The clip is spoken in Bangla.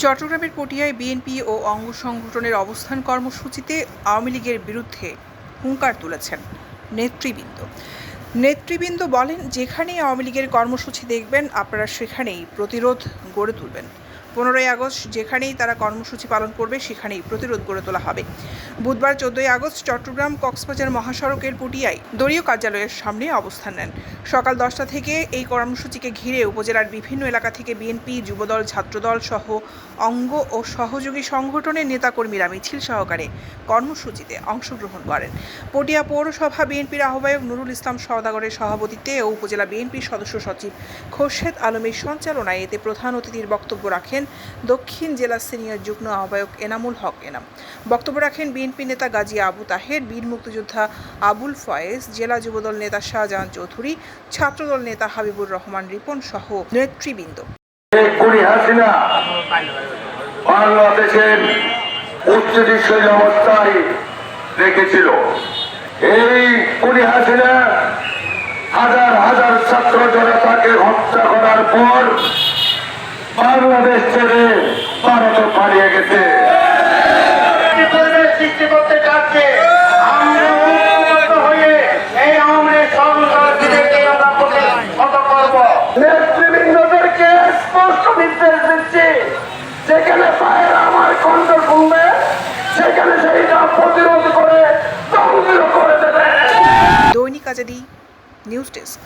চট্টগ্রামের পটিয়ায় বিএনপি ও অঙ্গ সংগঠনের অবস্থান কর্মসূচিতে আওয়ামী লীগের বিরুদ্ধে হুঙ্কার তুলেছেন নেতৃবৃন্দ বলেন, যেখানেই আওয়ামী লীগের কর্মসূচি দেখবেন আপনারা সেখানেই প্রতিরোধ গড়ে তুলবেন। 15ই আগস্ট যেখানেই তারা কর্মসূচি পালন করবে সেখানেই প্রতিরোধ গড়ে তোলা হবে। বুধবার 14ই আগস্ট চট্টগ্রাম কক্সবাজার মহাসড়কের পটিয়ায় দলীয় কার্যালয়ের সামনে অবস্থান নেন। সকাল 10টা থেকে এই কর্মসূচিকে ঘিরে উপজেলার বিভিন্ন এলাকা থেকে বিএনপি, যুবদল, ছাত্রদল সহ অঙ্গ ও সহযোগী সংগঠনের নেতাকর্মীরা মিছিল সহকারে কর্মসূচিতে অংশগ্রহণ করেন। পটিয়া পৌরসভা বিএনপির আহ্বায়ক নুরুল ইসলাম সওদাগরের সভাপতিত্বে ও উপজেলা বিএনপির সদস্য সচিব খোরশেদ আলমের সঞ্চালনায় এতে প্রধান অতিথির বক্তব্য রাখেন দক্ষিণ জেলা সিনিয়র যুগ্ম আহ্বায়ক এনামুল হক এনাম। বক্তব্য রাখেন বিএনপি নেতা গাজী আবু তাহের, বীর মুক্তিযোদ্ধা আবুল ফয়েজ, জেলা যুবদল নেতা শাহজাহান চৌধুরী, ছাত্রদল নেতা হাবিবুর রহমান রিপন সহ নেতৃবৃন্দ। বাংলাদেশের উচ্চশিক্ষণ অবস্থায় রেখেছিল। এই খুনি হাসিনা হাজার হাজার ছাত্র জনতাকে হত্যা করার পর বাংলাদেশ ছেড়ে ভারতে পালিয়ে গেছে। সৃষ্টি করতে চাচ্ছে নেতৃবৃন্দদেরকে স্পষ্ট নির্দেশ দিচ্ছি, যেখানে পায়ের আমার কণ্ঠ শুনবে সেখানে সেইটা প্রতিরোধ করে ধ্বংস করে দেবে। দৈনিক আজাদী নিউজ ডেস্ক।